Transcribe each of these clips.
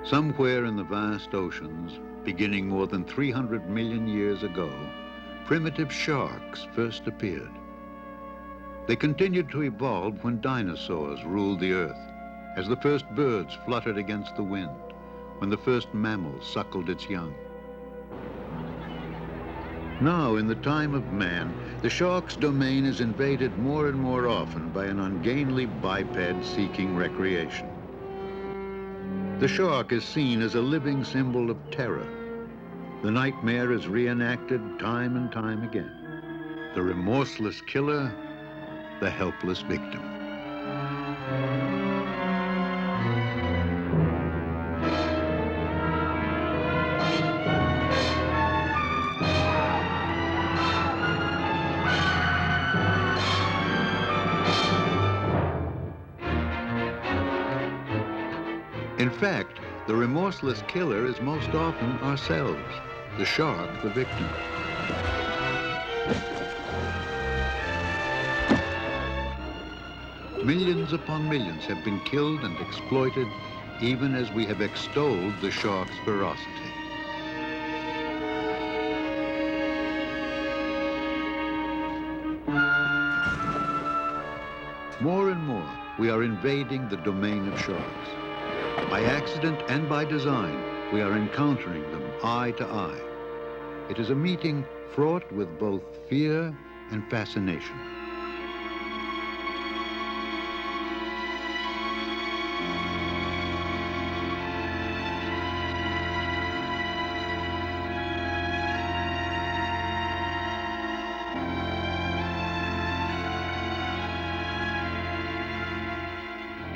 Somewhere in the vast oceans, beginning more than 300 million years ago, primitive sharks first appeared. They continued to evolve when dinosaurs ruled the earth, as the first birds fluttered against the wind, when the first mammal suckled its young. Now, in the time of man, the shark's domain is invaded more and more often by an ungainly biped seeking recreation. The shark is seen as a living symbol of terror. The nightmare is reenacted time and time again. The remorseless killer, the helpless victim. In fact, the remorseless killer is most often ourselves, the shark the victim. Millions upon millions have been killed and exploited, even as we have extolled the shark's ferocity. More and more, we are invading the domain of sharks. By accident and by design, we are encountering them eye to eye. It is a meeting fraught with both fear and fascination.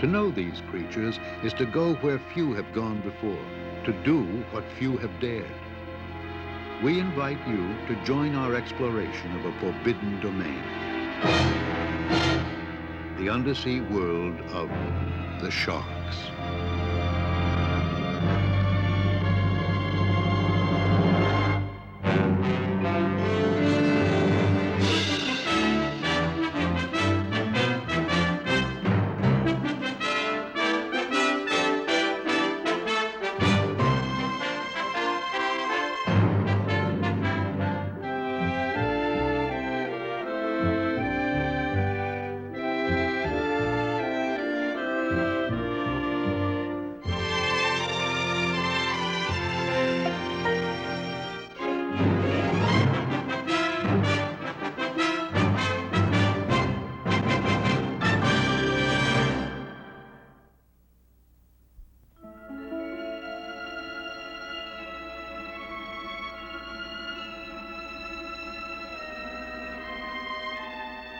To know these creatures is to go where few have gone before, to do what few have dared. We invite you to join our exploration of a forbidden domain. The undersea world of the sharks.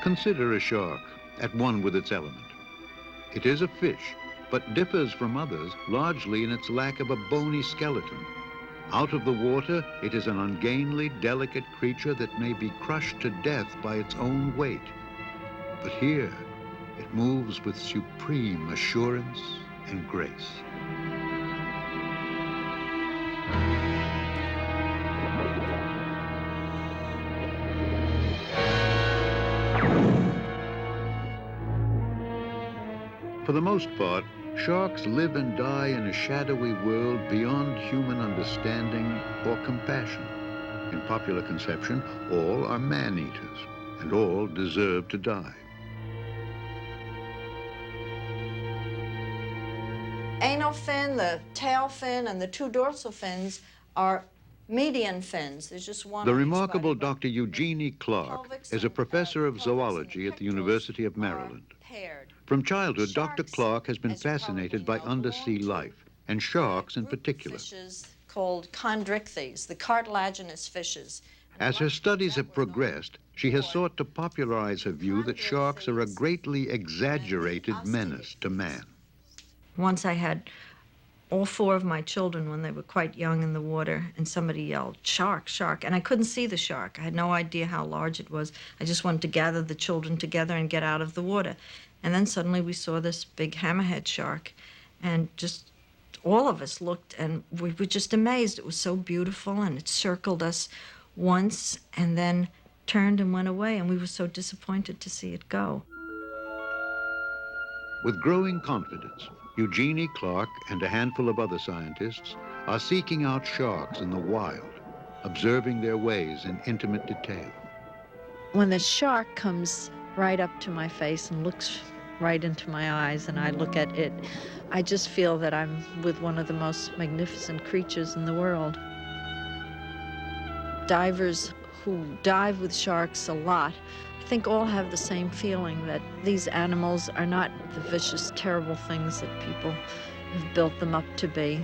Consider a shark, at one with its element. It is a fish, but differs from others largely in its lack of a bony skeleton. Out of the water, it is an ungainly, delicate creature that may be crushed to death by its own weight. But here, it moves with supreme assurance and grace. For the most part, sharks live and die in a shadowy world beyond human understanding or compassion. In popular conception, all are man-eaters, and all deserve to die. Anal fin, the tail fin, and the two dorsal fins are median fins. There's just one. The remarkable Dr. Eugenie Clark is a professor of zoology at the University of Maryland. From childhood, Dr. Clark has been fascinated by undersea life, and sharks in particular. Fishes called chondrichthyes, the cartilaginous fishes. As her studies have progressed, she has sought to popularize her view that sharks are a greatly exaggerated menace to man. Once I had all four of my children when they were quite young in the water, and somebody yelled, "Shark, shark," and I couldn't see the shark. I had no idea how large it was. I just wanted to gather the children together and get out of the water. And then suddenly we saw this big hammerhead shark, and just all of us looked, and we were just amazed. It was so beautiful, and it circled us once and then turned and went away, and we were so disappointed to see it go. With growing confidence, Eugenie Clark and a handful of other scientists are seeking out sharks in the wild, observing their ways in intimate detail. When the shark comes right up to my face and looks right into my eyes and I look at it, I just feel that I'm with one of the most magnificent creatures in the world. Divers who dive with sharks a lot, I think all have the same feeling that these animals are not the vicious, terrible things that people have built them up to be.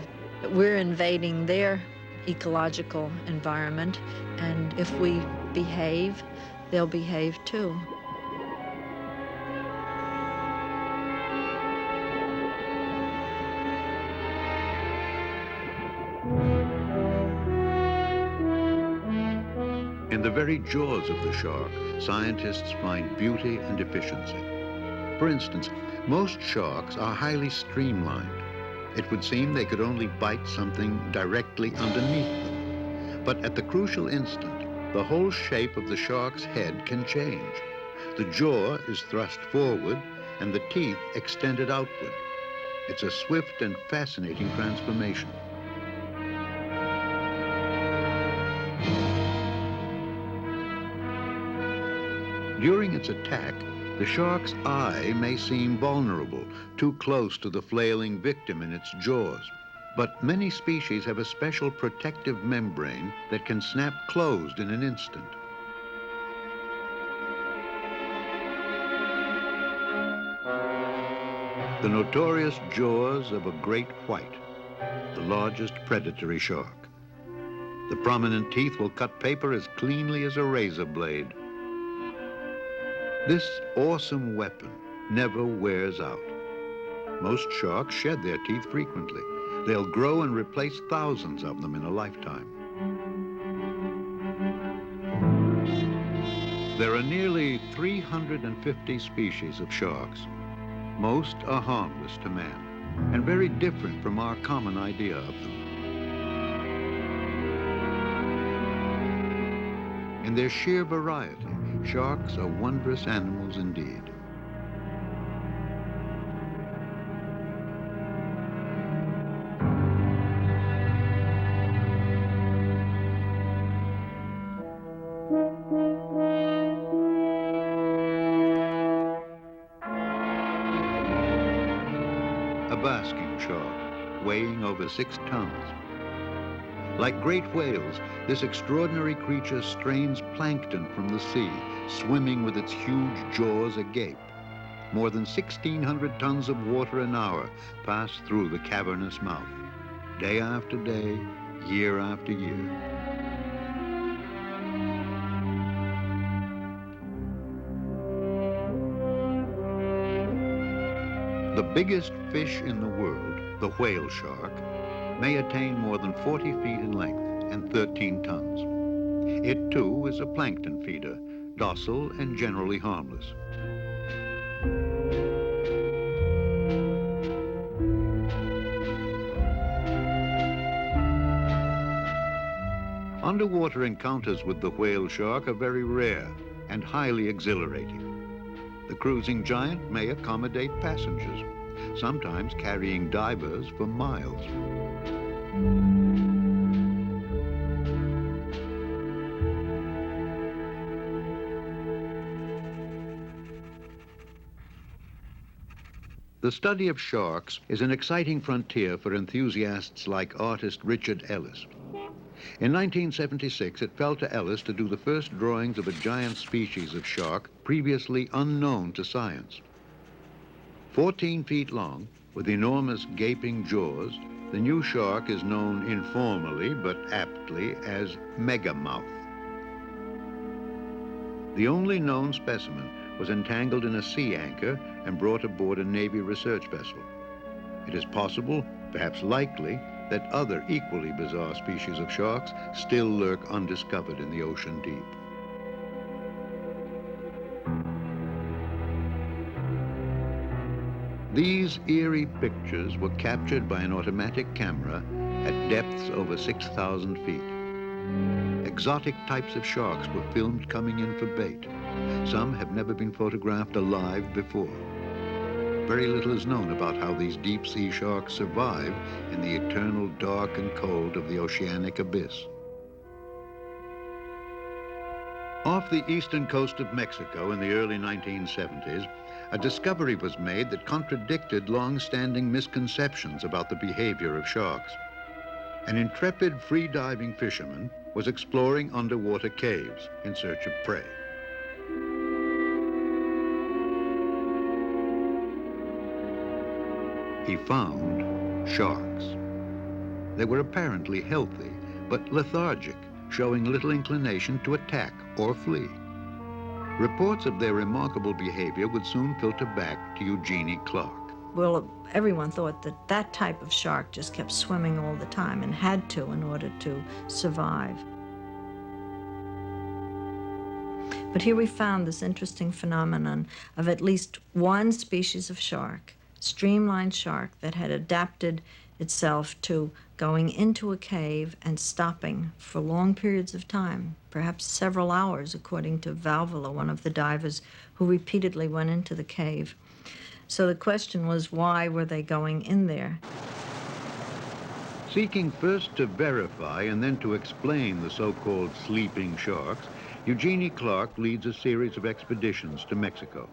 We're invading their ecological environment, and if we behave, they'll behave too. In the very jaws of the shark, scientists find beauty and efficiency. For instance, most sharks are highly streamlined. It would seem they could only bite something directly underneath them. But at the crucial instant, the whole shape of the shark's head can change. The jaw is thrust forward and the teeth extended outward. It's a swift and fascinating transformation. During its attack, the shark's eye may seem vulnerable, too close to the flailing victim in its jaws. But many species have a special protective membrane that can snap closed in an instant. The notorious jaws of a great white, the largest predatory shark. The prominent teeth will cut paper as cleanly as a razor blade. This awesome weapon never wears out. Most sharks shed their teeth frequently. They'll grow and replace thousands of them in a lifetime. There are nearly 350 species of sharks. Most are harmless to man and very different from our common idea of them. In their sheer variety, sharks are wondrous animals indeed. A basking shark, weighing over 6 tons. Like great whales, this extraordinary creature strains plankton from the sea, swimming with its huge jaws agape. More than 1,600 tons of water an hour pass through the cavernous mouth, day after day, year after year. The biggest fish in the world, the whale shark, may attain more than 40 feet in length and 13 tons. It too is a plankton feeder, docile and generally harmless. Underwater encounters with the whale shark are very rare and highly exhilarating. The cruising giant may accommodate passengers, sometimes carrying divers for miles. The study of sharks is an exciting frontier for enthusiasts like artist Richard Ellis. In 1976, it fell to Ellis to do the first drawings of a giant species of shark previously unknown to science. 14 feet long, with enormous gaping jaws, the new shark is known informally but aptly as megamouth. The only known specimen was entangled in a sea anchor and brought aboard a Navy research vessel. It is possible, perhaps likely, that other equally bizarre species of sharks still lurk undiscovered in the ocean deep. These eerie pictures were captured by an automatic camera at depths over 6,000 feet. Exotic types of sharks were filmed coming in for bait. Some have never been photographed alive before. very little is known about how these deep-sea sharks survive in the eternal dark and cold of the oceanic abyss. Off the eastern coast of Mexico in the early 1970s, a discovery was made that contradicted long-standing misconceptions about the behavior of sharks. An intrepid free-diving fisherman was exploring underwater caves in search of prey. He found sharks. They were apparently healthy, but lethargic, showing little inclination to attack or flee. Reports of their remarkable behavior would soon filter back to Eugenie Clark. Well, everyone thought that that type of shark just kept swimming all the time and had to in order to survive. But here we found this interesting phenomenon of at least one species of shark, streamline shark, that had adapted itself to going into a cave and stopping for long periods of time, perhaps several hours, according to Valvola, one of the divers who repeatedly went into the cave. So the question was, why were they going in there? Seeking first to verify and then to explain the so-called sleeping sharks, Eugenie Clark leads a series of expeditions to Mexico.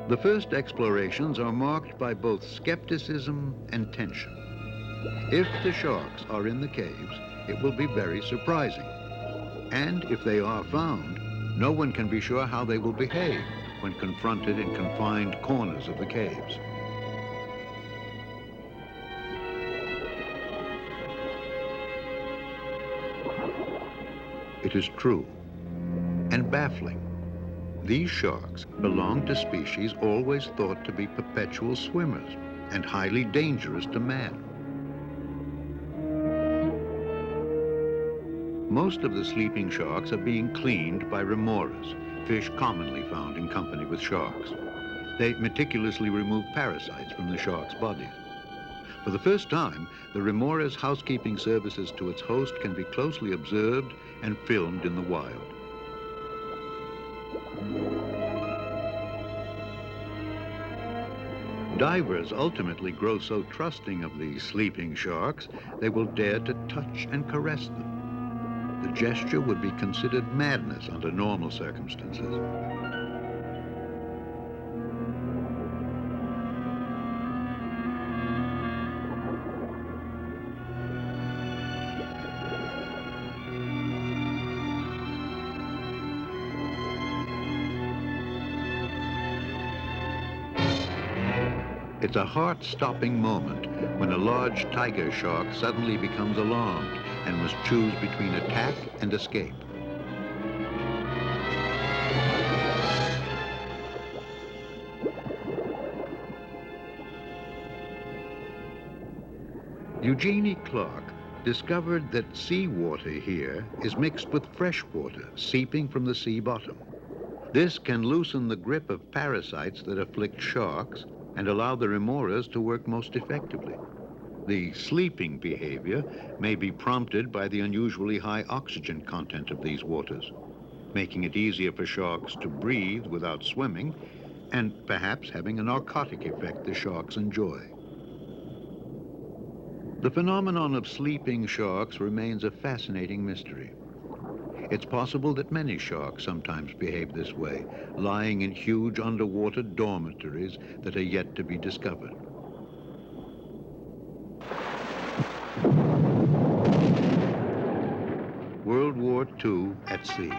The first explorations are marked by both skepticism and tension. If the sharks are in the caves, it will be very surprising. And if they are found, no one can be sure how they will behave when confronted in confined corners of the caves. It is true and baffling. These sharks belong to species always thought to be perpetual swimmers and highly dangerous to man. Most of the sleeping sharks are being cleaned by remoras, fish commonly found in company with sharks. They meticulously remove parasites from the sharks' bodies. For the first time, the remora's housekeeping services to its host can be closely observed and filmed in the wild. Divers ultimately grow so trusting of these sleeping sharks, they will dare to touch and caress them. The gesture would be considered madness under normal circumstances. It's a heart-stopping moment when a large tiger shark suddenly becomes alarmed and must choose between attack and escape. Eugenie Clark discovered that seawater here is mixed with fresh water seeping from the sea bottom. This can loosen the grip of parasites that afflict sharks and allow the remoras to work most effectively. The sleeping behavior may be prompted by the unusually high oxygen content of these waters, making it easier for sharks to breathe without swimming, and perhaps having a narcotic effect the sharks enjoy. The phenomenon of sleeping sharks remains a fascinating mystery. It's possible that many sharks sometimes behave this way, lying in huge underwater dormitories that are yet to be discovered. World War II at sea.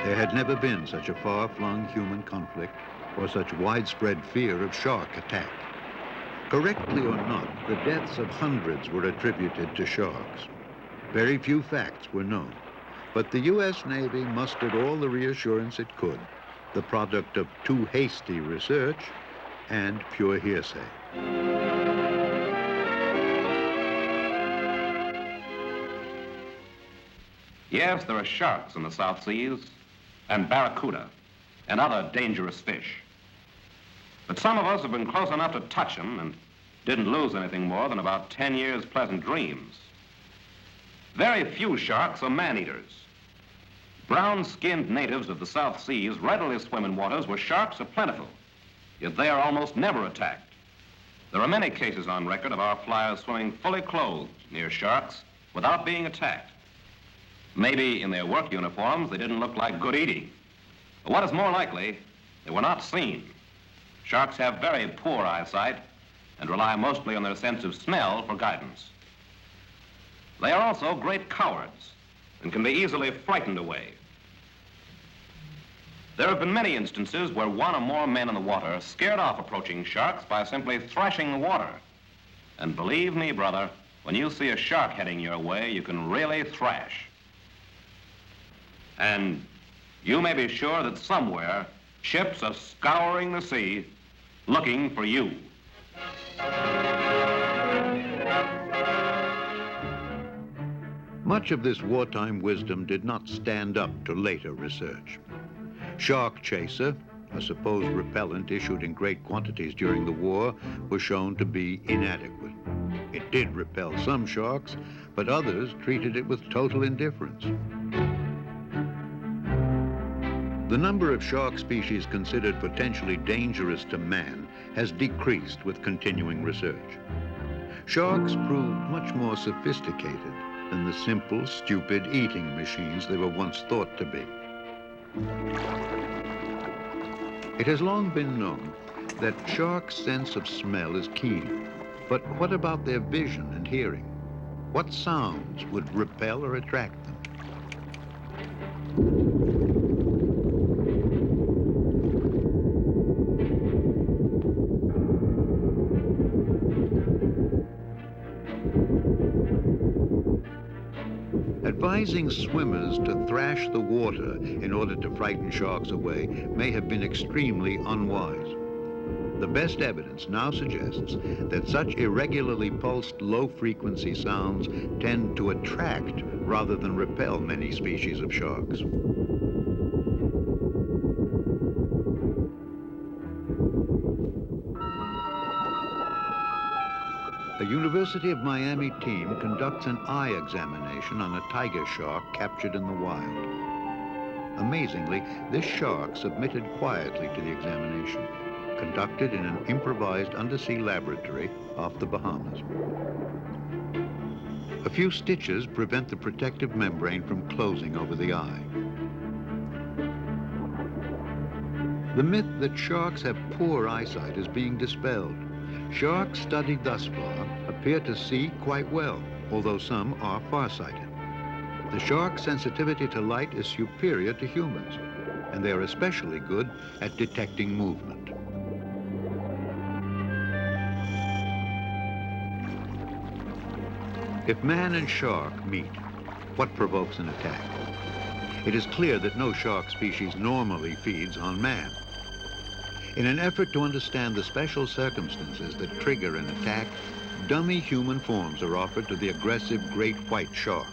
There had never been such a far-flung human conflict or such widespread fear of shark attack. Correctly or not, the deaths of hundreds were attributed to sharks. Very few facts were known. But the U.S. Navy mustered all the reassurance it could, the product of too hasty research and pure hearsay. Yes, there are sharks in the South Seas, and barracuda, and other dangerous fish. But some of us have been close enough to touch them and didn't lose anything more than about 10 years' pleasant dreams. Very few sharks are man-eaters. Brown-skinned natives of the South Seas readily swim in waters where sharks are plentiful, yet they are almost never attacked. There are many cases on record of our flyers swimming fully clothed near sharks without being attacked. Maybe in their work uniforms they didn't look like good eating. But what is more likely, they were not seen. Sharks have very poor eyesight and rely mostly on their sense of smell for guidance. They are also great cowards and can be easily frightened away. There have been many instances where one or more men in the water scared off approaching sharks by simply thrashing the water. And believe me, brother, when you see a shark heading your way, you can really thrash. And you may be sure that somewhere ships are scouring the sea looking for you. Much of this wartime wisdom did not stand up to later research. Shark Chaser, a supposed repellent issued in great quantities during the war, was shown to be inadequate. It did repel some sharks, but others treated it with total indifference. The number of shark species considered potentially dangerous to man has decreased with continuing research. Sharks proved much more sophisticated than the simple, stupid eating machines they were once thought to be. It has long been known that sharks' sense of smell is keen. But what about their vision and hearing? What sounds would repel or attract them? Advising swimmers to thrash the water in order to frighten sharks away may have been extremely unwise. The best evidence now suggests that such irregularly pulsed low-frequency sounds tend to attract rather than repel many species of sharks. A University of Miami team conducts an eye examination on a tiger shark captured in the wild. Amazingly, this shark submitted quietly to the examination, conducted in an improvised undersea laboratory off the Bahamas. A few stitches prevent the protective membrane from closing over the eye. The myth that sharks have poor eyesight is being dispelled. Sharks studied thus far appear to see quite well, although some are farsighted. The shark's sensitivity to light is superior to humans, and they are especially good at detecting movement. If man and shark meet, what provokes an attack? It is clear that no shark species normally feeds on man. In an effort to understand the special circumstances that trigger an attack, dummy human forms are offered to the aggressive great white shark.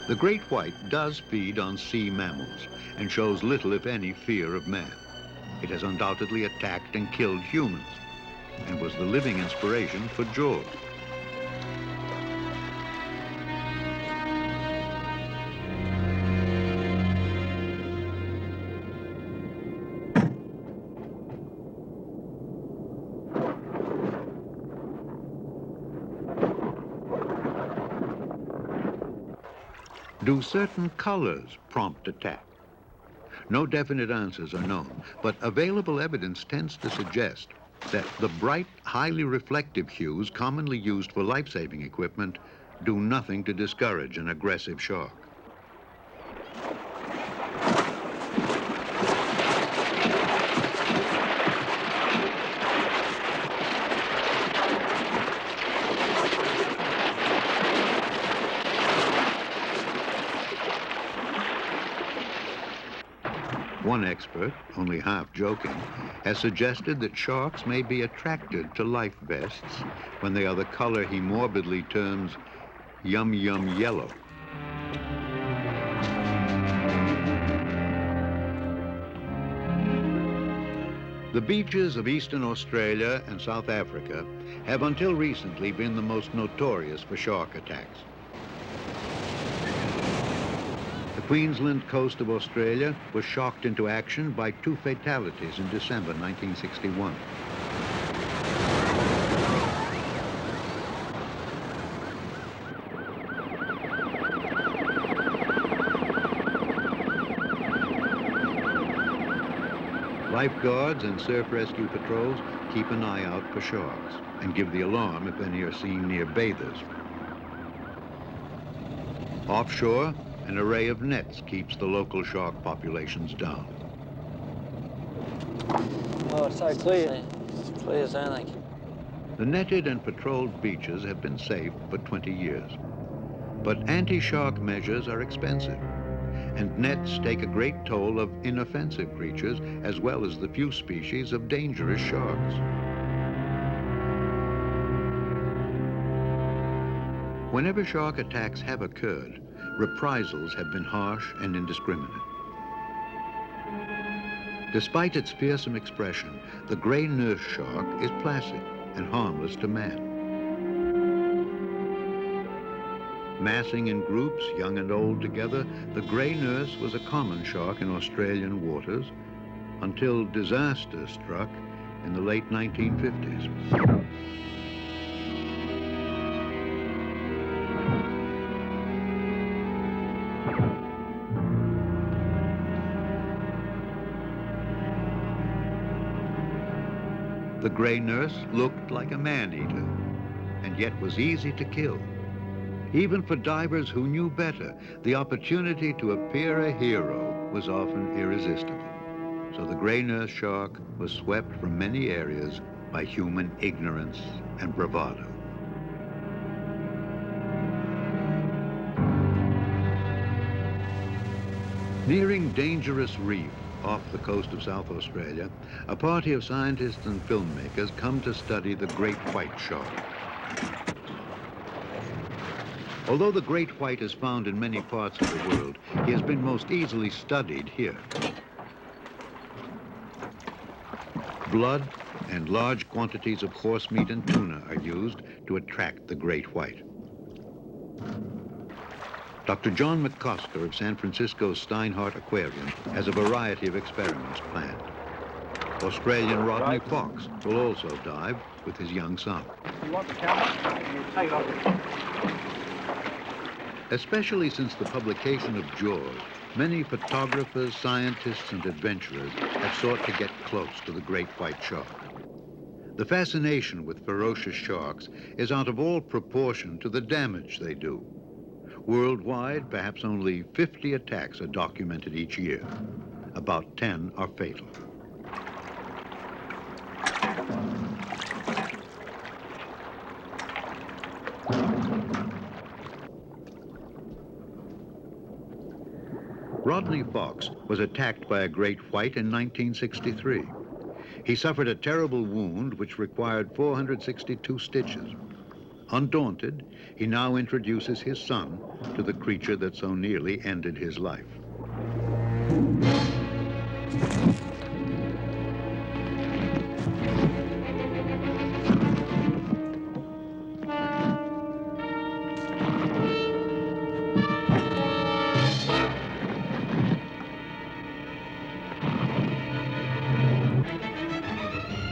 The great white does feed on sea mammals and shows little, if any, fear of man. It has undoubtedly attacked and killed humans and was the living inspiration for Jaws. Do certain colors prompt attack? No definite answers are known, but available evidence tends to suggest that the bright, highly reflective hues commonly used for life-saving equipment do nothing to discourage an aggressive shark. One expert, only half joking, has suggested that sharks may be attracted to life vests when they are the color he morbidly terms yum-yum yellow. The beaches of eastern Australia and South Africa have until recently been the most notorious for shark attacks. The Queensland coast of Australia was shocked into action by 2 fatalities in December 1961. Lifeguards and surf rescue patrols keep an eye out for sharks and give the alarm if any are seen near bathers. Offshore, an array of nets keeps the local shark populations down. Oh, it's so clear. It's clear as anything. The netted and patrolled beaches have been safe for 20 years. But anti-shark measures are expensive, and nets take a great toll of inoffensive creatures as well as the few species of dangerous sharks. Whenever shark attacks have occurred, reprisals have been harsh and indiscriminate. Despite its fearsome expression, the gray nurse shark is placid and harmless to man. Massing in groups, young and old together, the gray nurse was a common shark in Australian waters until disaster struck in the late 1950s. The gray nurse looked like a man-eater and yet was easy to kill. Even for divers who knew better, the opportunity to appear a hero was often irresistible. So the gray nurse shark was swept from many areas by human ignorance and bravado. Nearing Dangerous Reef off the coast of South Australia, a party of scientists and filmmakers come to study the great white shark. Although the great white is found in many parts of the world, he has been most easily studied here. Blood and large quantities of horse meat and tuna are used to attract the great white. Dr. John McCosker of San Francisco's Steinhardt Aquarium has a variety of experiments planned. Australian Rodney Fox will also dive with his young son. You want the camera? Especially since the publication of Jaws, many photographers, scientists, and adventurers have sought to get close to the great white shark. The fascination with ferocious sharks is out of all proportion to the damage they do. Worldwide, perhaps only 50 attacks are documented each year. About 10 are fatal. Rodney Fox was attacked by a great white in 1963. He suffered a terrible wound which required 462 stitches. Undaunted, he now introduces his son to the creature that so nearly ended his life.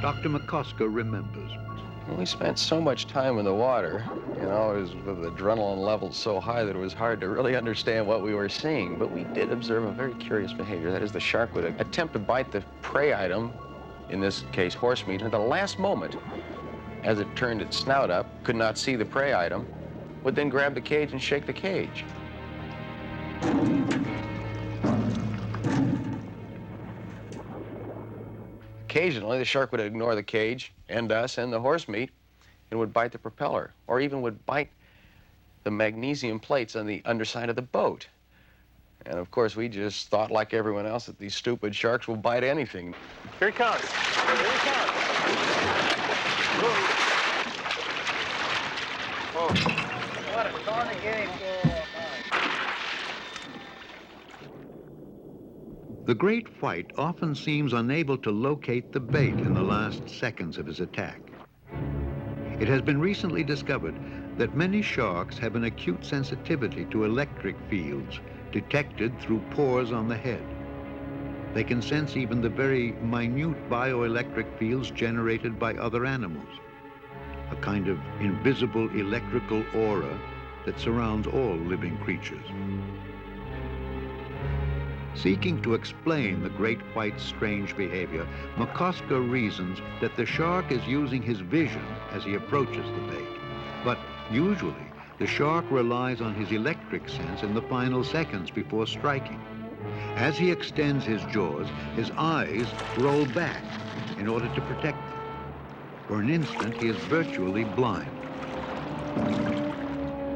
Dr. McCosker remembers. We spent so much time in the water, you know, it was with adrenaline levels so high that it was hard to really understand what we were seeing. But we did observe a very curious behavior. That is, the shark would attempt to bite the prey item, in this case horse meat, and at the last moment, as it turned its snout up, could not see the prey item, would then grab the cage and shake the cage. Occasionally, the shark would ignore the cage and us and the horse meat and would bite the propeller, or even would bite the magnesium plates on the underside of the boat. And of course, we just thought, like everyone else, that these stupid sharks will bite anything. Here he comes. Here he comes. Oh, what a thorny game. The great white often seems unable to locate the bait in the last seconds of his attack. It has been recently discovered that many sharks have an acute sensitivity to electric fields detected through pores on the head. They can sense even the very minute bioelectric fields generated by other animals, a kind of invisible electrical aura that surrounds all living creatures. Seeking to explain the great white's strange behavior, McCosker reasons that the shark is using his vision as he approaches the bait. But usually, the shark relies on his electric sense in the final seconds before striking. As he extends his jaws, his eyes roll back in order to protect them. For an instant, he is virtually blind.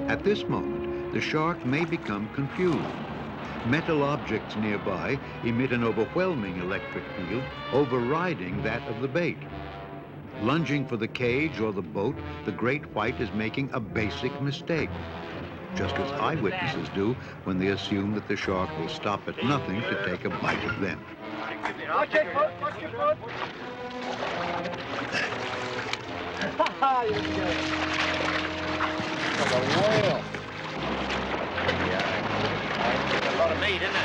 At this moment, the shark may become confused. Metal objects nearby emit an overwhelming electric field, overriding that of the bait. Lunging for the cage or the boat, the great white is making a basic mistake, just as eyewitnesses do when they assume that the shark will stop at nothing to take a bite of them. Watch your foot, watch your foot. Ha you're good. Like a whale. A lot of meat, isn't it?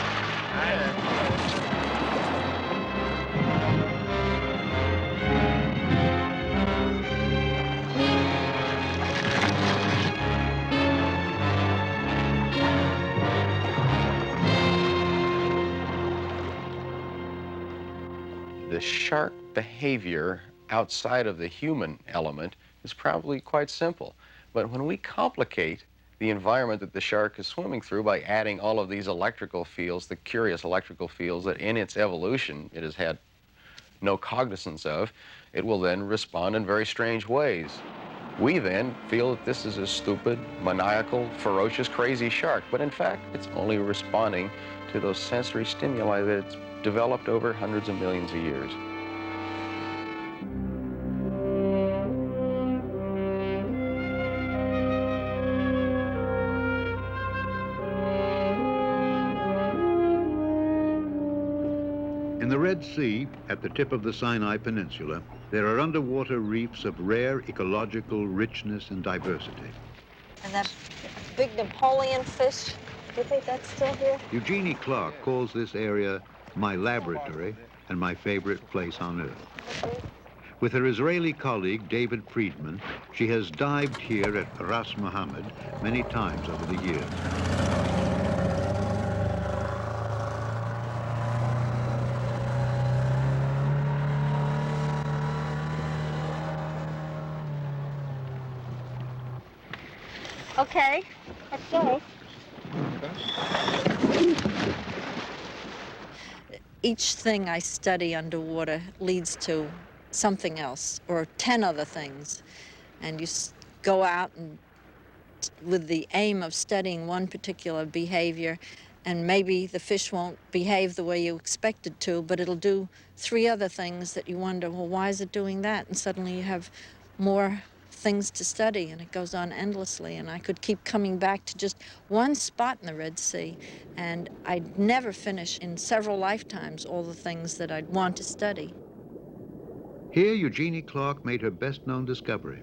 The shark behavior outside of the human element is probably quite simple. But when we complicate the environment that the shark is swimming through by adding all of these electrical fields, the curious electrical fields that in its evolution it has had no cognizance of, it will then respond in very strange ways. We then feel that this is a stupid, maniacal, ferocious, crazy shark, but in fact it's only responding to those sensory stimuli that it's developed over hundreds of millions of years. In the Red Sea, at the tip of the Sinai Peninsula, there are underwater reefs of rare ecological richness and diversity. And that big Napoleon fish, do you think that's still here? Eugenie Clark calls this area my laboratory and my favorite place on Earth. With her Israeli colleague, David Friedman, she has dived here at Ras Mohammed many times over the years. Okay, let's go. Each thing I study underwater leads to something else, or 10 other things. And you go out and with the aim of studying one particular behavior, and maybe the fish won't behave the way you expect it to, but it'll do 3 other things that you wonder, well, why is it doing that? And suddenly you have more things to study, and it goes on endlessly. And I could keep coming back to just one spot in the Red Sea, and I'd never finish in several lifetimes all the things that I'd want to study. Here, Eugenie Clark made her best-known discovery,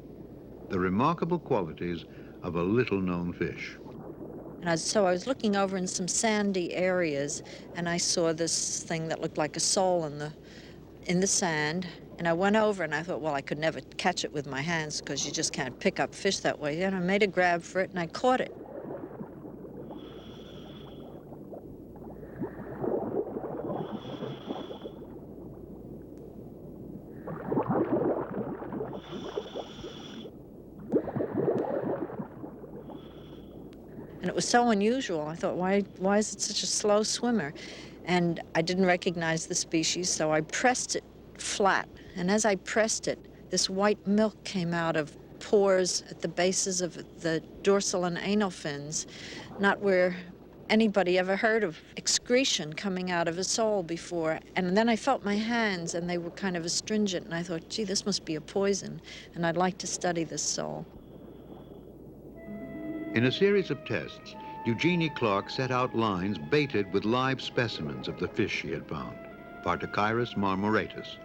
the remarkable qualities of a little-known fish. And so I was looking over in some sandy areas, and I saw this thing that looked like a sole in the sand. And I went over and I thought, well, I could never catch it with my hands because you just can't pick up fish that way. And I made a grab for it and I caught it. And it was so unusual. I thought, why is it such a slow swimmer? And I didn't recognize the species, so I pressed it flat. And as I pressed it, this white milk came out of pores at the bases of the dorsal and anal fins, not where anybody ever heard of excretion coming out of a sole before. And then I felt my hands, and they were kind of astringent, and I thought, gee, this must be a poison, and I'd like to study this sole. In a series of tests, Eugenie Clark set out lines baited with live specimens of the fish she had found, Partochirus marmoratus,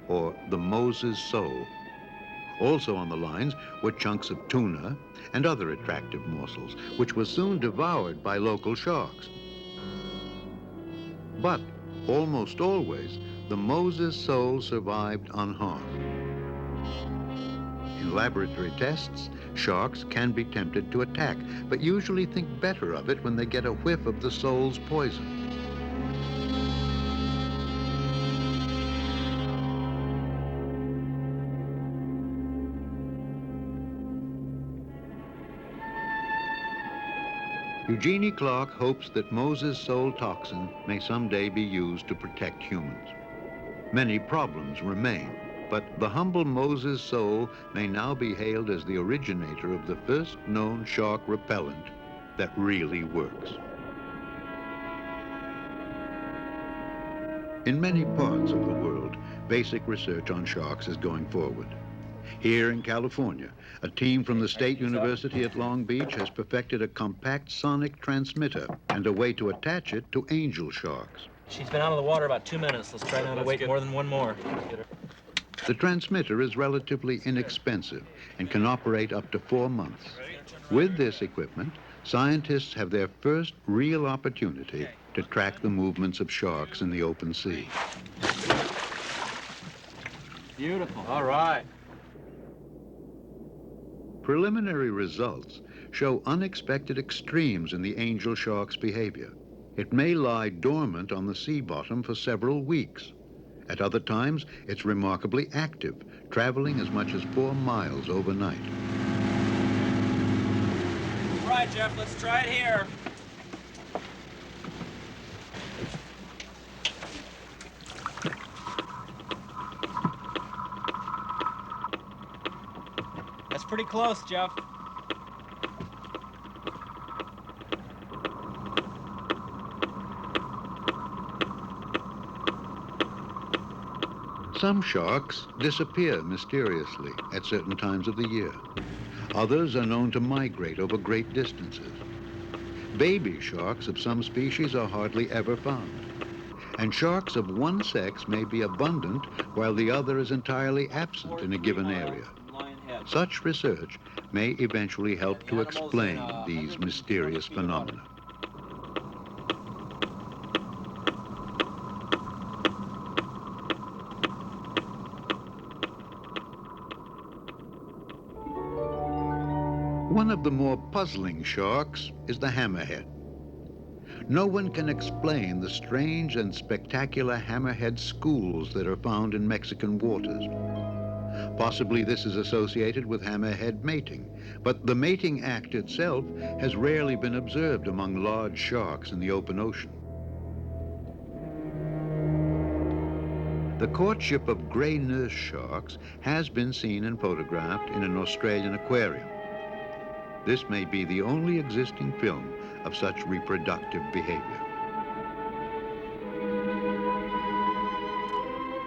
or the Moses sole. Also on the lines were chunks of tuna and other attractive morsels, which were soon devoured by local sharks. But almost always, the Moses sole survived unharmed. In laboratory tests, sharks can be tempted to attack, but usually think better of it when they get a whiff of the sole's poison. Eugenie Clark hopes that Moses sole toxin may someday be used to protect humans. Many problems remain, but the humble Moses sole may now be hailed as the originator of the first known shark repellent that really works. In many parts of the world, basic research on sharks is going forward. Here in California, a team from the State University at Long Beach has perfected a compact sonic transmitter and a way to attach it to angel sharks. She's been out of the water about 2 minutes. Let's try not to wait more than one more. The transmitter is relatively inexpensive and can operate up to 4 months. With this equipment, scientists have their first real opportunity to track the movements of sharks in the open sea. Beautiful. All right. Preliminary results show unexpected extremes in the angel shark's behavior. It may lie dormant on the sea bottom for several weeks. At other times, it's remarkably active, traveling as much as 4 miles overnight. All right, Jeff, let's try it here. That's pretty close, Jeff. Some sharks disappear mysteriously at certain times of the year. Others are known to migrate over great distances. Baby sharks of some species are hardly ever found. And sharks of one sex may be abundant while the other is entirely absent in a given area. Such research may eventually help to explain these mysterious phenomena. One of the more puzzling sharks is the hammerhead. No one can explain the strange and spectacular hammerhead schools that are found in Mexican waters. Possibly this is associated with hammerhead mating, but the mating act itself has rarely been observed among large sharks in the open ocean. The courtship of gray nurse sharks has been seen and photographed in an Australian aquarium. This may be the only existing film of such reproductive behavior.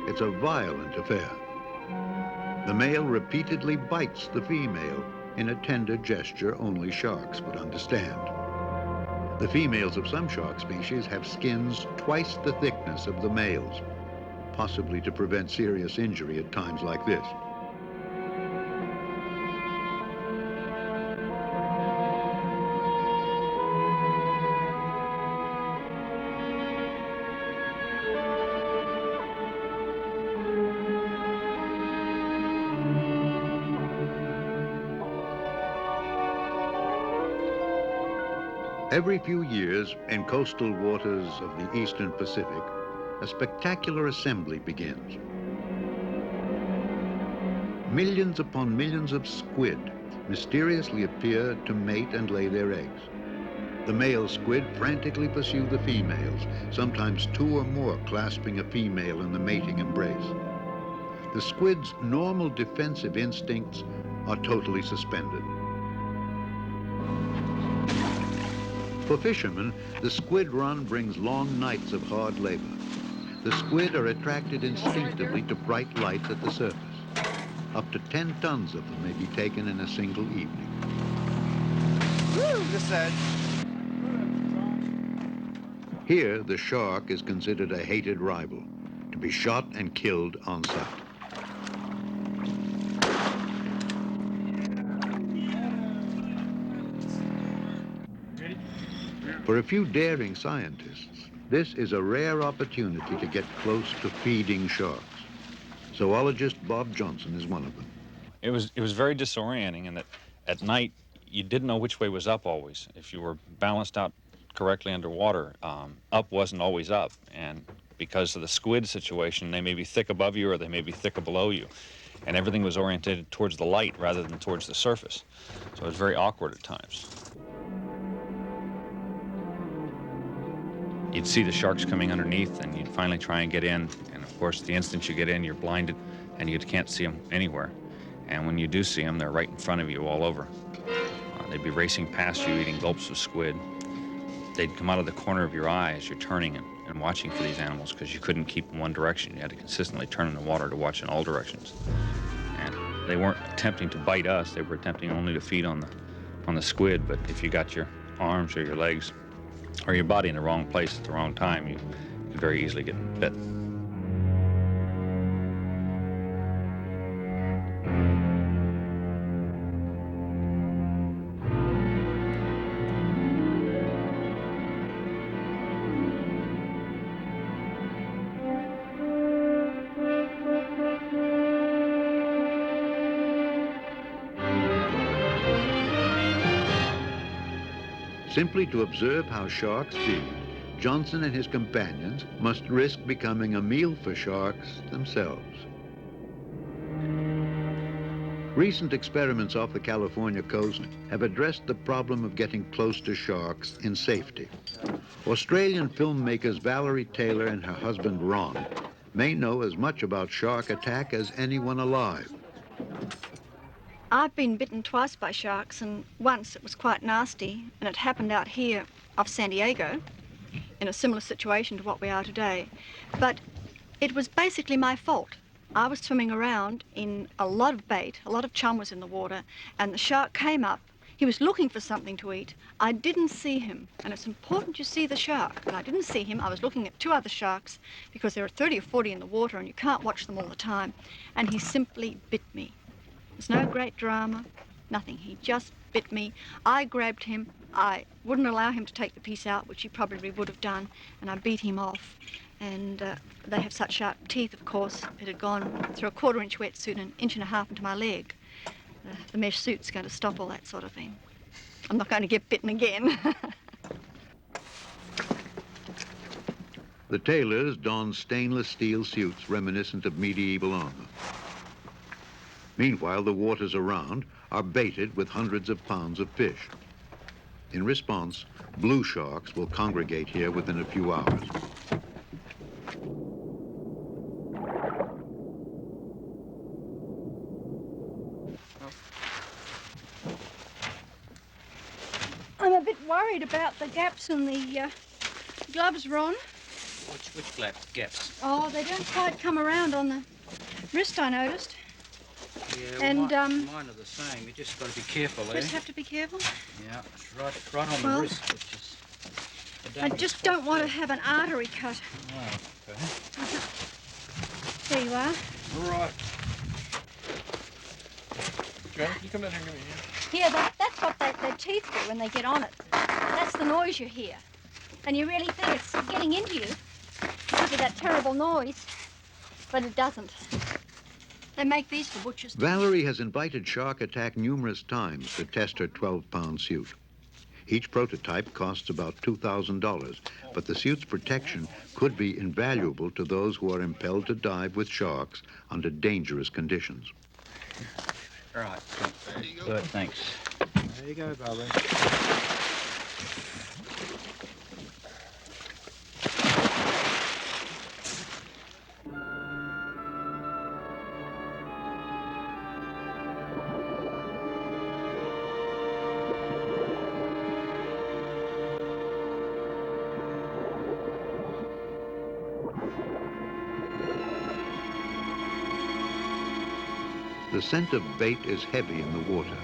It's a violent affair. The male repeatedly bites the female in a tender gesture only sharks would understand. The females of some shark species have skins twice the thickness of the males, possibly to prevent serious injury at times like this. Every few years, in coastal waters of the eastern Pacific, a spectacular assembly begins. Millions upon millions of squid mysteriously appear to mate and lay their eggs. The male squid frantically pursue the females, sometimes 2 or more clasping a female in the mating embrace. The squid's normal defensive instincts are totally suspended. For fishermen, the squid run brings long nights of hard labor. The squid are attracted instinctively to bright lights at the surface. Up to 10 tons of them may be taken in a single evening. Woo, this edge. Here, the shark is considered a hated rival, to be shot and killed on sight. For a few daring scientists, this is a rare opportunity to get close to feeding sharks. Zoologist Bob Johnson is one of them. It was very disorienting in that at night you didn't know which way was up always. If you were balanced out correctly underwater, up wasn't always up. And because of the squid situation, they may be thick above you or they may be thicker below you. And everything was oriented towards the light rather than towards the surface. So it was very awkward at times. You'd see the sharks coming underneath and you'd finally try and get in. And of course, the instant you get in, you're blinded and you can't see them anywhere. And when you do see them, they're right in front of you all over. They'd be racing past you, eating gulps of squid. They'd come out of the corner of your eye as you're turning and watching for these animals because you couldn't keep in one direction. You had to consistently turn in the water to watch in all directions. And they weren't attempting to bite us. They were attempting only to feed on the squid. But if you got your arms or your legs or your body in the wrong place at the wrong time, you could very easily get bit. Simply to observe how sharks feed, Johnson and his companions must risk becoming a meal for sharks themselves. Recent experiments off the California coast have addressed the problem of getting close to sharks in safety. Australian filmmakers Valerie Taylor and her husband Ron may know as much about shark attack as anyone alive. I've been bitten twice by sharks, and once it was quite nasty, and it happened out here off San Diego in a similar situation to what we are today. But it was basically my fault. I was swimming around in a lot of bait, a lot of chum was in the water, and the shark came up. He was looking for something to eat. I didn't see him, and it's important you see the shark. But I didn't see him. I was looking at two other sharks because there are 30 or 40 in the water, and you can't watch them all the time. And he simply bit me. There's no great drama, nothing. He just bit me. I grabbed him. I wouldn't allow him to take the piece out, which he probably would have done, and I beat him off. And they have such sharp teeth, of course. It had gone through a 1/4-inch wetsuit and 1.5 inches into my leg. The mesh suit's going to stop all that sort of thing. I'm not going to get bitten again. The Taylors donned stainless steel suits reminiscent of medieval armor. Meanwhile, the waters around are baited with hundreds of pounds of fish. In response, blue sharks will congregate here within a few hours. I'm a bit worried about the gaps in the gloves, Ron. Which gaps? Oh, they don't quite come around on the wrist, I noticed. Yeah, and mine are the same. You just got to be careful there. Just have to be careful. Yeah, it's right on the wrist, which is. I just don't want to have an artery cut. Oh, okay. There you are. All right. Joan, can you come down here and give me a hand? Yeah, that's what their teeth do when they get on it. That's the noise you hear. And you really think it's getting into you because of that terrible noise, but it doesn't. They make these for butchers. Valerie has invited Shark Attack numerous times to test her 12-pound suit. Each prototype costs about $2,000, but the suit's protection could be invaluable to those who are impelled to dive with sharks under dangerous conditions. All right. Good, thanks. There you go, Barbara. The scent of bait is heavy in the water,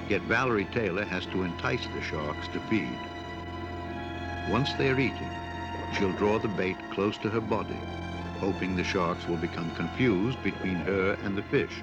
yet Valerie Taylor has to entice the sharks to feed. Once they're eating, she'll draw the bait close to her body, hoping the sharks will become confused between her and the fish.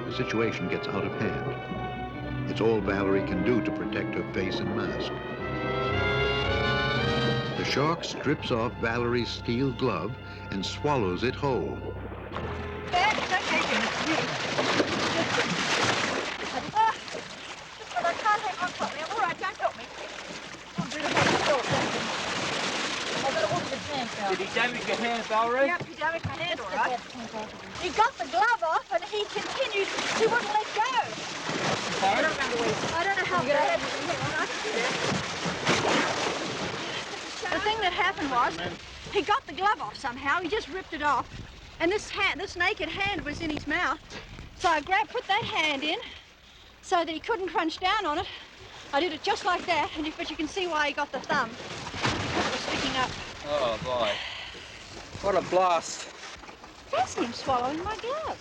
The situation gets out of hand. It's all Valerie can do to protect her face and mask. The shark strips off Valerie's steel glove and swallows it whole. Dad, it's okay, Jim. It's you. But I can't hang on properly. I'm all right. Don't help me. I'm really Oh, but it wasn't the tank, though. Did he damage your hand, Valerie? Yep, he damaged my hand, all right. Let's get that tank off of you. He got the glove off and he continued. He wouldn't let go. I don't remember what I don't know how bad it was. Hang on, I can do that. The thing that happened was, he got the glove off somehow. He just ripped it off, and this naked hand was in his mouth. So I put that hand in, so that he couldn't crunch down on it. I did it just like that, but you can see why he got the thumb. Because it was sticking up. Oh, boy. What a blast. Fancy him swallowing my glove.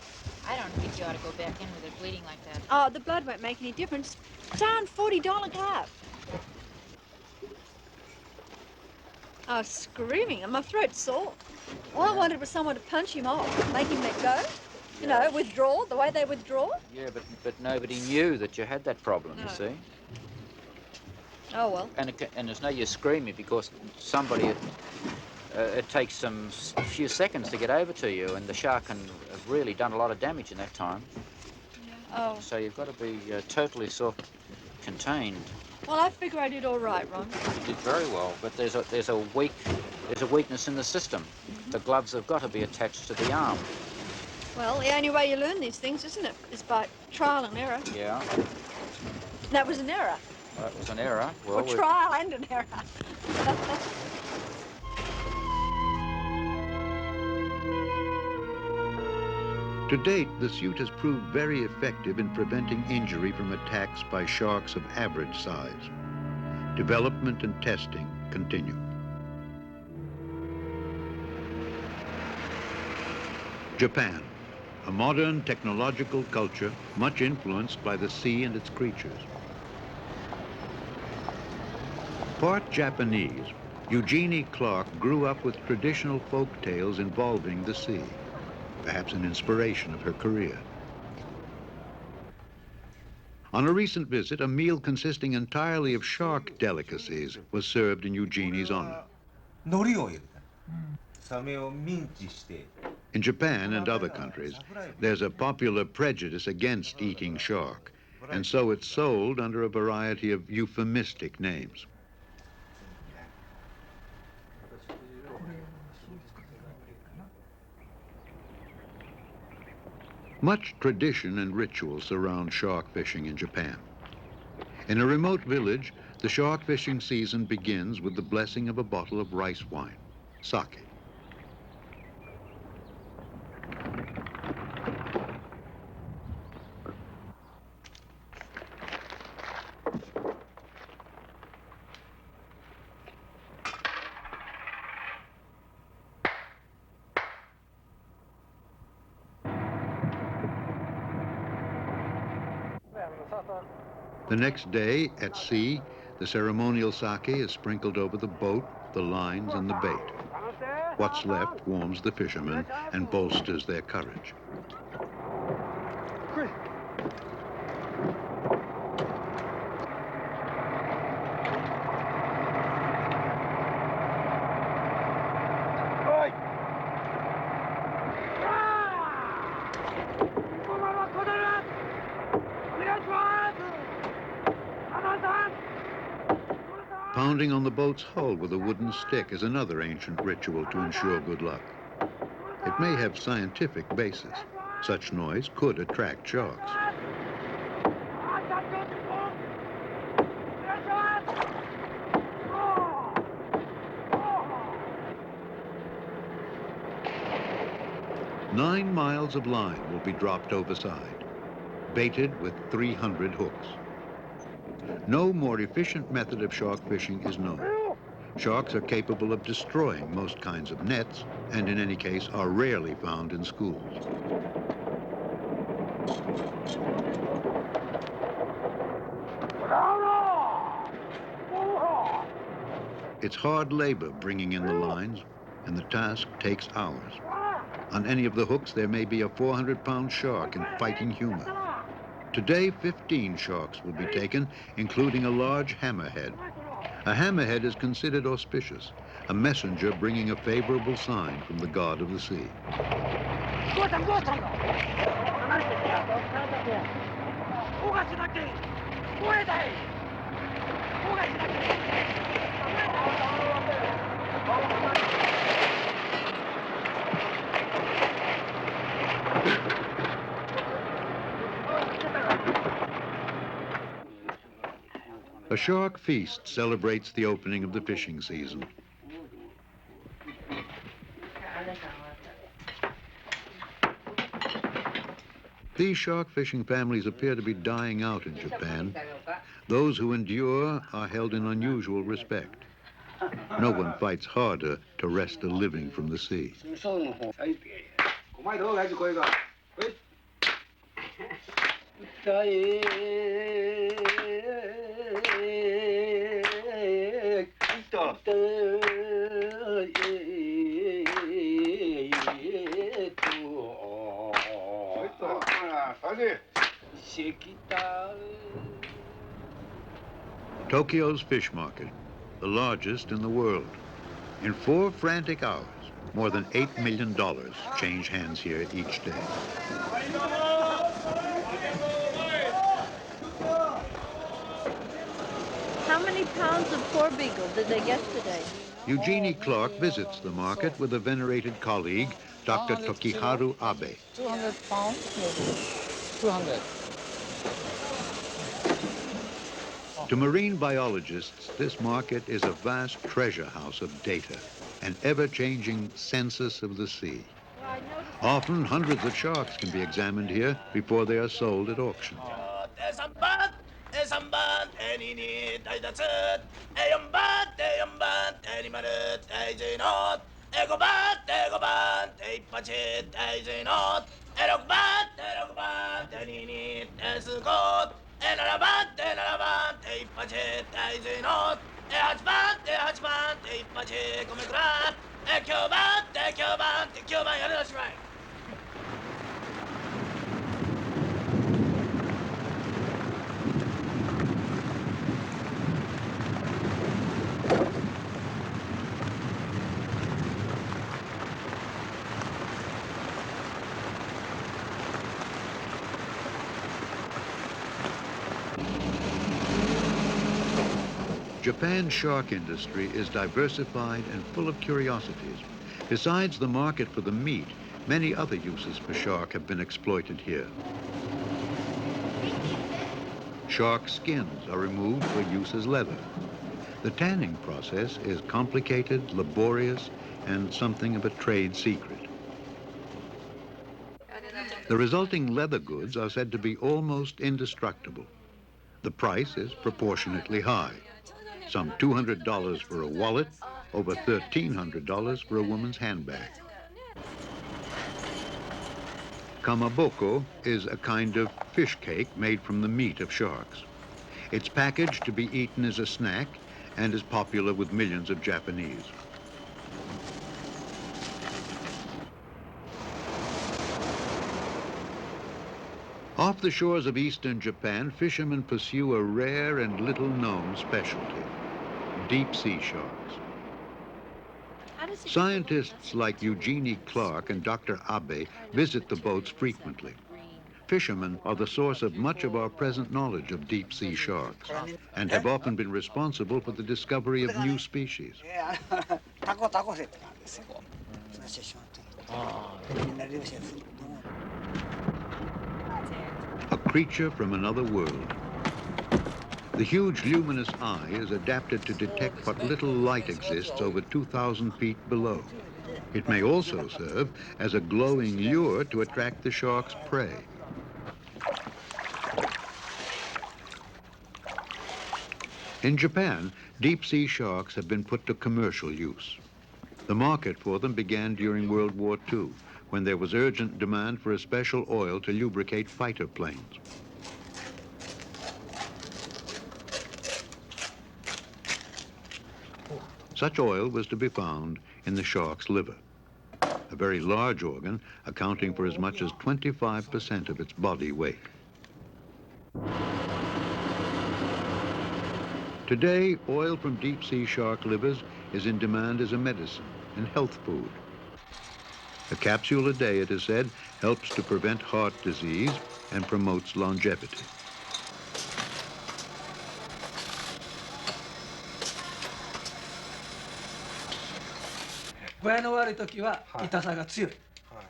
I don't think you ought to go back in with it bleeding like that. Oh, the blood won't make any difference. It's around $40 glove. I was screaming and my throat's sore. All I wanted was someone to punch him off, make him let go. You know, withdraw, the way they withdraw. Yeah, but nobody knew that you had that problem, No. you see. Oh, well. And there's no use screaming because somebody, it takes a few seconds to get over to you, and the shark can have really done a lot of damage in that time. Oh. So you've got to be totally self-contained. Well, I figure I did all right, Ron. You did very well, but there's a weakness in the system. The gloves have got to be attached to the arm. Well, the only way you learn these things, isn't it, is by trial and error. Yeah, That was an error. that was an error. Well, Or trial and an error. To date, the suit has proved very effective in preventing injury from attacks by sharks of average size. Development and testing continue. Japan, a modern technological culture much influenced by the sea and its creatures. Part Japanese, Eugenie Clark grew up with traditional folk tales involving the sea, perhaps an inspiration of her career. On a recent visit, a meal consisting entirely of shark delicacies was served in Eugenie's honor. In Japan and other countries, there's a popular prejudice against eating shark, and so it's sold under a variety of euphemistic names. Much tradition and ritual surround shark fishing in Japan. In a remote village, the shark fishing season begins with the blessing of a bottle of rice wine, sake. The next day, at sea, the ceremonial sake is sprinkled over the boat, the lines, and the bait. What's left warms the fishermen and bolsters their courage. Pounding on the boat's hull with a wooden stick is another ancient ritual to ensure good luck. It may have scientific basis. Such noise could attract sharks. "9 miles of line will be dropped overside, baited with 300 hooks. No more efficient method of shark fishing is known. Sharks are capable of destroying most kinds of nets, and in any case are rarely found in schools. It's hard labor bringing in the lines, and the task takes hours. On any of the hooks, there may be a 400-pound shark in fighting humor. Today, 15 sharks will be taken, including a large hammerhead. A hammerhead is considered auspicious, a messenger bringing a favorable sign from the god of the sea. A shark feast celebrates the opening of the fishing season. These shark fishing families appear to be dying out in Japan. Those who endure are held in unusual respect. No one fights harder to wrest a living from the sea. Tokyo's fish market, the largest in the world. In 4 frantic hours, more than $8 million change hands here each day. How many pounds of porbeagle did they get today? Eugenie Clark visits the market with a venerated colleague, Dr. Tokiharu Abe. 200 pounds, maybe. 200. To marine biologists, this market is a vast treasure house of data, an ever-changing census of the sea. Often, hundreds of sharks can be examined here before they are sold at auction. Japan's shark industry is diversified and full of curiosities. Besides the market for the meat, many other uses for shark have been exploited here. Shark skins are removed for use as leather. The tanning process is complicated, laborious, and something of a trade secret. The resulting leather goods are said to be almost indestructible. The price is proportionately high. Some $200 for a wallet, over $1,300 for a woman's handbag. Kamaboko is a kind of fish cake made from the meat of sharks. It's packaged to be eaten as a snack and is popular with millions of Japanese. Off the shores of eastern Japan, fishermen pursue a rare and little-known specialty, deep-sea sharks. Scientists like Eugenie Clark and Dr. Abe visit the boats frequently. Fishermen are the source of much of our present knowledge of deep-sea sharks and have often been responsible for the discovery of new species. A creature from another world. The huge luminous eye is adapted to detect what little light exists over 2,000 feet below. It may also serve as a glowing lure to attract the shark's prey. In Japan, deep-sea sharks have been put to commercial use. The market for them began during World War II, when there was urgent demand for a special oil to lubricate fighter planes. Such oil was to be found in the shark's liver, a very large organ accounting for as much as 25% of its body weight. Today, oil from deep-sea shark livers is in demand as a medicine and health food. A capsule a day, it is said, helps to prevent heart disease and promotes longevity.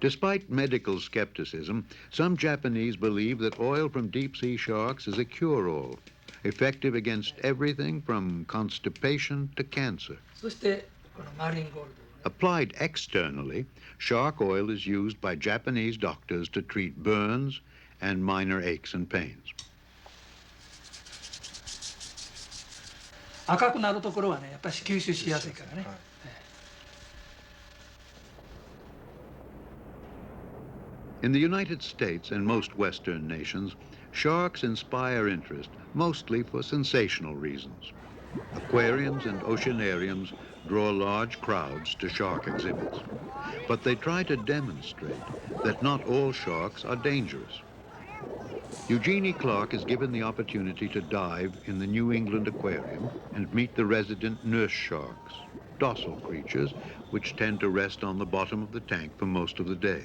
Despite medical skepticism, some Japanese believe that oil from deep-sea sharks is a cure-all, effective against everything from constipation to cancer. Applied externally, shark oil is used by Japanese doctors to treat burns and minor aches and pains. In the United States and most Western nations, sharks inspire interest mostly for sensational reasons. Aquariums and oceanariums draw large crowds to shark exhibits, but they try to demonstrate that not all sharks are dangerous. Eugenie Clark is given the opportunity to dive in the New England Aquarium and meet the resident nurse sharks, docile creatures which tend to rest on the bottom of the tank for most of the day.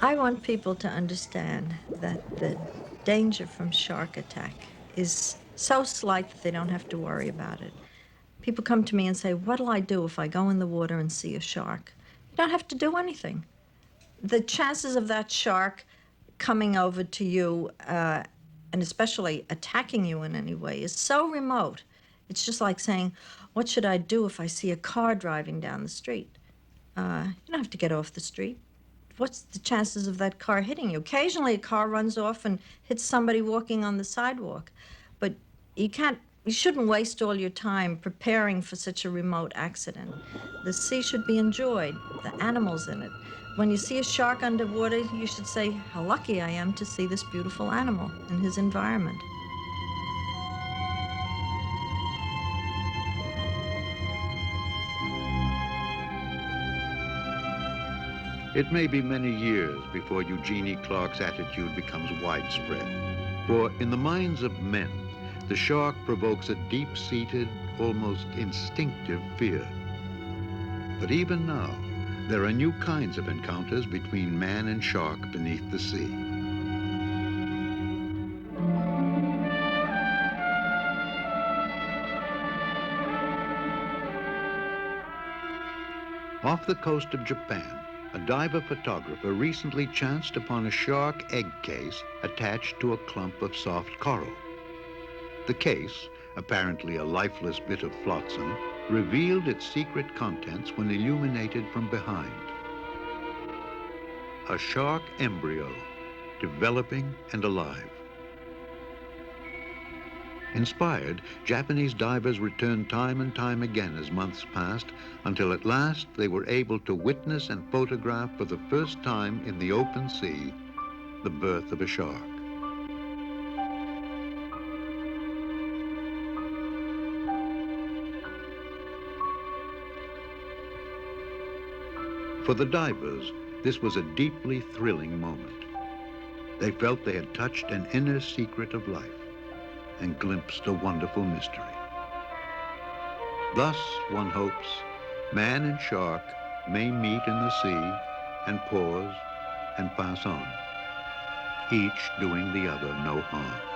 I want people to understand that the danger from shark attack is so slight that they don't have to worry about it. People come to me and say, what'll I do if I go in the water and see a shark? You don't have to do anything. The chances of that shark coming over to you, and especially attacking you in any way, is so remote. It's just like saying, what should I do if I see a car driving down the street? You don't have to get off the street. What's the chances of that car hitting you? Occasionally a car runs off and hits somebody walking on the sidewalk, but you shouldn't waste all your time preparing for such a remote accident. The sea should be enjoyed, the animals in it. When you see a shark underwater, you should say, how lucky I am to see this beautiful animal in his environment. It may be many years before Eugenie Clark's attitude becomes widespread. For in the minds of men, the shark provokes a deep-seated, almost instinctive fear. But even now, there are new kinds of encounters between man and shark beneath the sea. Off the coast of Japan, a diver photographer recently chanced upon a shark egg case attached to a clump of soft coral. The case, apparently a lifeless bit of flotsam, revealed its secret contents when illuminated from behind. A shark embryo, developing and alive. Inspired, Japanese divers returned time and time again as months passed, until at last they were able to witness and photograph for the first time in the open sea the birth of a shark. For the divers, this was a deeply thrilling moment. They felt they had touched an inner secret of life and glimpsed a wonderful mystery. Thus, one hopes, man and shark may meet in the sea and pause and pass on, each doing the other no harm.